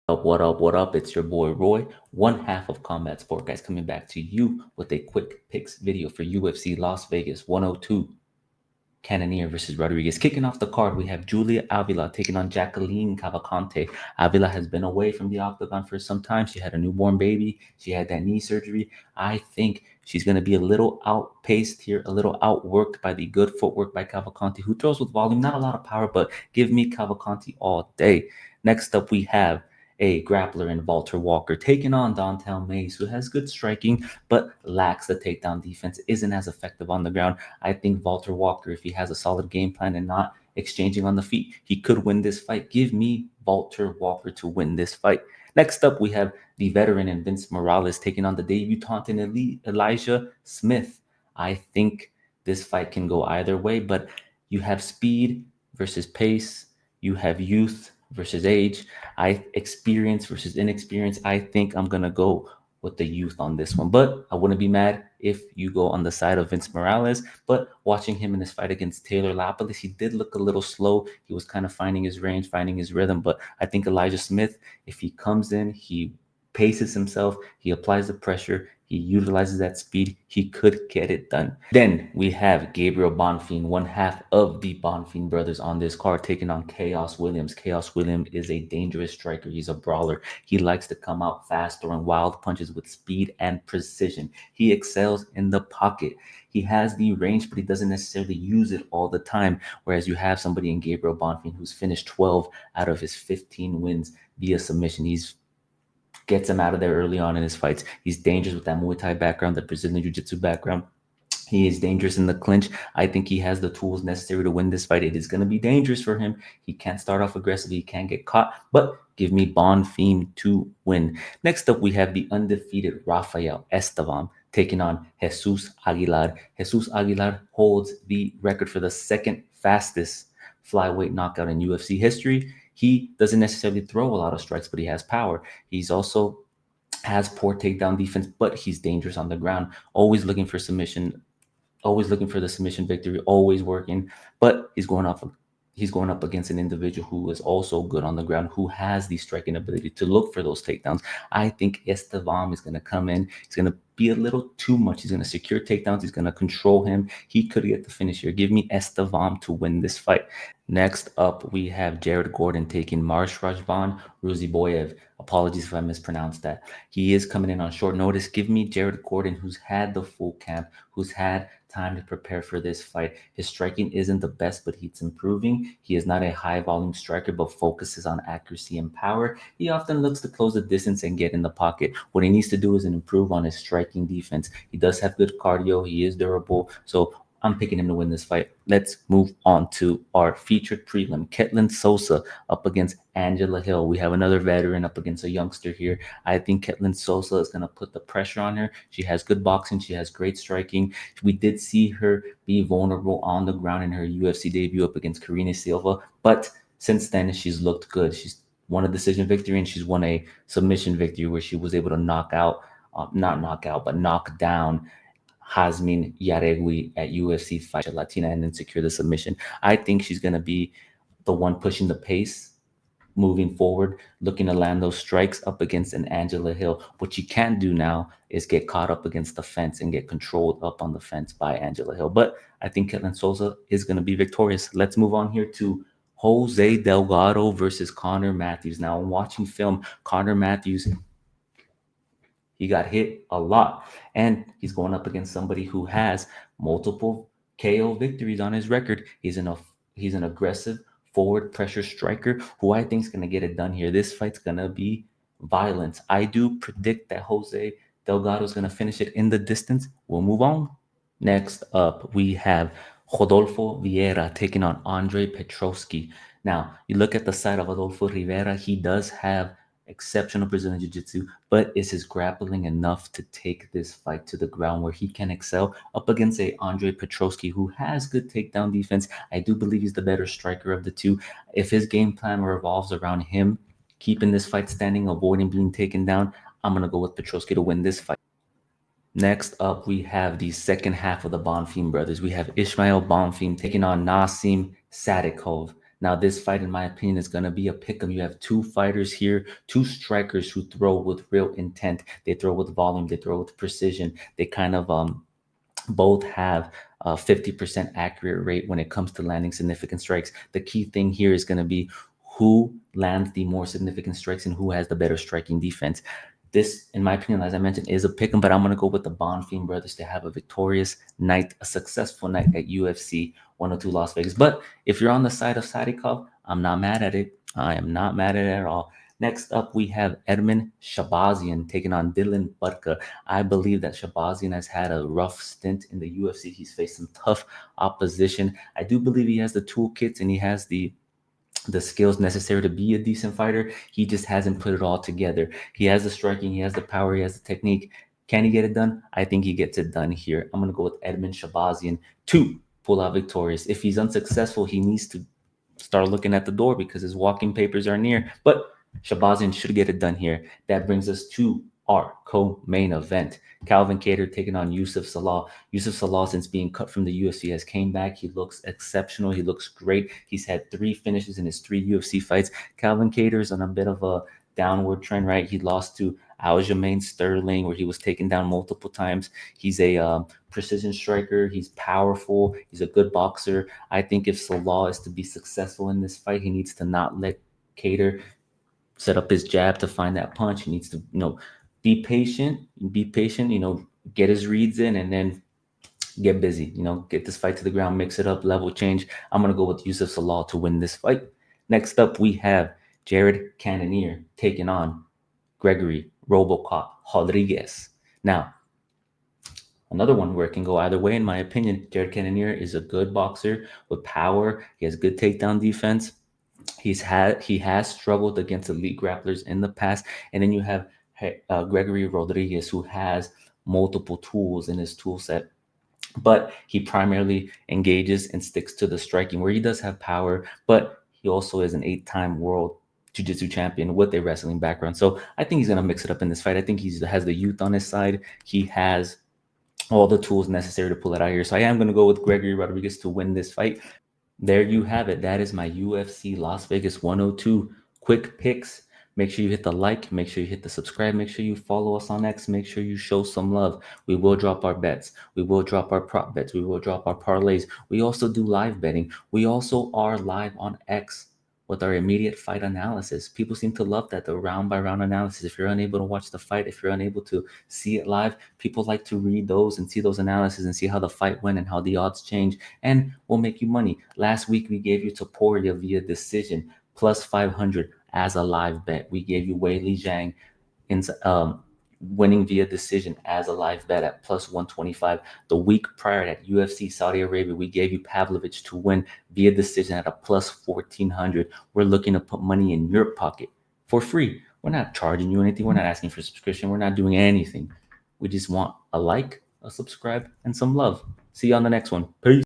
What up, what up? It's your boy Roy, one half of Combat Sport Guys, coming back to you with a quick picks video for UFC Las Vegas 102. Cannonier versus Rodrigues. Kicking off the card, we have Julia Avila taking on Jacqueline Cavalcante. Avila has been away from the octagon for some time. She had a newborn baby. She had that knee surgery. I think she's going to be a little outpaced here, a little outworked by the good footwork by Cavalcante, who throws with volume, not a lot of power, but give me Cavalcante all day. Next up, we have a grappler in Walter Walker taking on Dontel Mays, who has good striking but lacks the takedown defense, isn't as effective on the ground. I think Walter Walker, if he has a solid game plan and not exchanging on the feet, he could win this fight. Give me Walter Walker to win this fight. Next up, we have the veteran and Vince Morales taking on the debutant in Elijah Smith. I think this fight can go either way, but you have speed versus pace, you have youth versus age, I experience versus inexperience. I think I'm gonna go with the youth on this one. But I wouldn't be mad if you go on the side of Vince Morales. But watching him in his fight against Taylor Lapilus, he did look a little slow. He was kind of finding his range, finding his rhythm. But I think Elijah Smith, if he comes in, he paces himself, he applies the pressure, he utilizes that speed, he could get it done. Then we have Gabriel Bonfim, one half of the Bonfim brothers on this card, taking on Chaos Williams. Chaos Williams is a dangerous striker. He's a brawler. He likes to come out fast, throwing wild punches with speed and precision. He excels in the pocket. He has the range, but he doesn't necessarily use it all the time. Whereas you have somebody in Gabriel Bonfim who's finished 12 out of his 15 wins via submission. He's gets him out of there early on in his fights. He's dangerous with that Muay Thai background, the Brazilian Jiu-Jitsu background. He is dangerous in the clinch. I think he has the tools necessary to win this fight. It is going to be dangerous for him. He can't start off aggressively. He can't get caught, but give me Bonfim to win. Next up, we have the undefeated Rafael Estevam taking on Jesus Aguilar. Jesus Aguilar holds the record for the second fastest flyweight knockout in UFC history. He doesn't necessarily throw a lot of strikes, but he has power. He's also has poor takedown defense, but he's dangerous on the ground. Always looking for the submission victory, always working. But he's going up against an individual who is also good on the ground, who has the striking ability to look for those takedowns. I think Estevam is going to come in. He's going to be a little too much. He's going to secure takedowns. He's going to control him. He could get the finish here. Give me Estevam to win this fight. Next up, we have Jared Gordon taking Marsh Rajban Ruziboyev. Apologies if I mispronounced that. He is coming in on short notice. Give me Jared Gordon, who's had the full camp, who's had time to prepare for this fight. His striking isn't the best, but he's improving. He is not a high volume striker, but focuses on accuracy and power. He often looks to close the distance and get in the pocket. What he needs to do is improve on his striking defense. He does have good cardio. He is durable. So I'm picking him to win this fight. Let's move on to our featured prelim. Ketlin Sosa up against Angela Hill. We have another veteran up against a youngster here. I think Ketlin Sosa is going to put the pressure on her. She has good boxing. She has great striking. We did see her be vulnerable on the ground in her UFC debut up against Karina Silva. But since then, she's looked good. She's won a decision victory and she's won a submission victory where she was able to knock down Hasmin Yaregui at UFC Fight Latina and then secure the submission. I think she's going to be the one pushing the pace moving forward, looking to land those strikes up against an Angela Hill. What you can't do now is get caught up against the fence and get controlled up on the fence by Angela Hill. But I think Ketlin Souza is going to be victorious. Let's move on here to Jose Delgado versus Connor Matthews. Now, I'm watching film. Connor Matthews, he got hit a lot, and he's going up against somebody who has multiple KO victories on his record. He's an aggressive forward pressure striker who I think is going to get it done here. This fight's going to be violence. I do predict that Jose Delgado is going to finish it in the distance. We'll move on. Next up, we have Rodolfo Vieira taking on Andre Petrovsky. Now, you look at the side of Rodolfo Rivera, he does have exceptional Brazilian Jiu-Jitsu, but is his grappling enough to take this fight to the ground where he can excel up against a Andre Petrovsky who has good takedown defense? I do believe he's the better striker of the two. If his game plan revolves around him keeping this fight standing, avoiding being taken down, I'm going to go with Petrovsky to win this fight. Next up, we have the second half of the Bonfim brothers. We have Ismail Bonfim taking on Nassim Sadikov. Now, this fight, in my opinion, is going to be a pick 'em. You have two fighters here, two strikers who throw with real intent. They throw with volume, they throw with precision. They kind of both have a 50% accurate rate when it comes to landing significant strikes. The key thing here is going to be who lands the more significant strikes and who has the better striking defense. This, in my opinion, as I mentioned, is a pick 'em, but I'm going to go with the Bonfim brothers to have a victorious night, a successful night at UFC 102 Las Vegas. But if you're on the side of Sadikov, I'm not mad at it. I am not mad at it at all. Next up, we have Edmund Shabazian taking on Dylan Budka. I believe that Shabazian has had a rough stint in the UFC. He's faced some tough opposition. I do believe he has the toolkits and he has the skills necessary to be a decent fighter. He just hasn't put it all together. He has the striking, he has the power, he has the technique. Can he get it done? I think he gets it done here. I'm going to go with Edmund Shabazian to pull out victorious. If he's unsuccessful, he needs to start looking at the door because his walking papers are near. But Shabazian should get it done here. That brings us to our co-main event. Calvin Kattar taking on Yusuf Salah. Yusuf Salah, since being cut from the UFC, has came back. He looks exceptional. He looks great. He's had 3 finishes in his 3 UFC fights. Calvin Kattar is on a bit of a downward trend, right? He lost to Aljamain Sterling, where he was taken down multiple times. He's a precision striker. He's powerful. He's a good boxer. I think if Salah is to be successful in this fight, he needs to not let Kattar set up his jab to find that punch. He needs to, be patient, get his reads in and then get busy, get this fight to the ground, mix it up, level change. I'm going to go with Yusuf Salah to win this fight. Next up, we have Jared Cannonier taking on Gregory Robocop Rodrigues. Now, another one where it can go either way, in my opinion. Jared Cannonier is a good boxer with power. He has good takedown defense. He has struggled against elite grapplers in the past, and then you have Gregory Rodrigues, who has multiple tools in his tool set, but he primarily engages and sticks to the striking, where he does have power, but he also is an 8-time world jiu-jitsu champion with a wrestling background. So I think he's going to mix it up in this fight. I think he has the youth on his side. He has all the tools necessary to pull it out here. So I am going to go with Gregory Rodrigues to win this fight. There you have it. That is my UFC Las Vegas 102 quick picks. Make sure you hit the like. Make sure you hit the subscribe. Make sure you follow us on X. Make sure you show some love. We will drop our bets. We will drop our prop bets. We will drop our parlays. We also do live betting. We also are live on X with our immediate fight analysis. People seem to love that, the round by round analysis. If you're unable to watch the fight, if you're unable to see it live, people like to read those and see those analyses and see how the fight went and how the odds change, and we'll make you money. Last week, we gave you Topuria via decision, plus 500 as a live bet. We gave you Wei Li Zhang in winning via decision as a live bet at plus 125. The week prior at UFC Saudi Arabia, we gave you Pavlovich to win via decision at a plus 1400. We're looking to put money in your pocket for free. We're not charging you anything. We're not asking for a subscription. We're not doing anything. We just want a like, a subscribe, and some love. See you on the next one. Peace.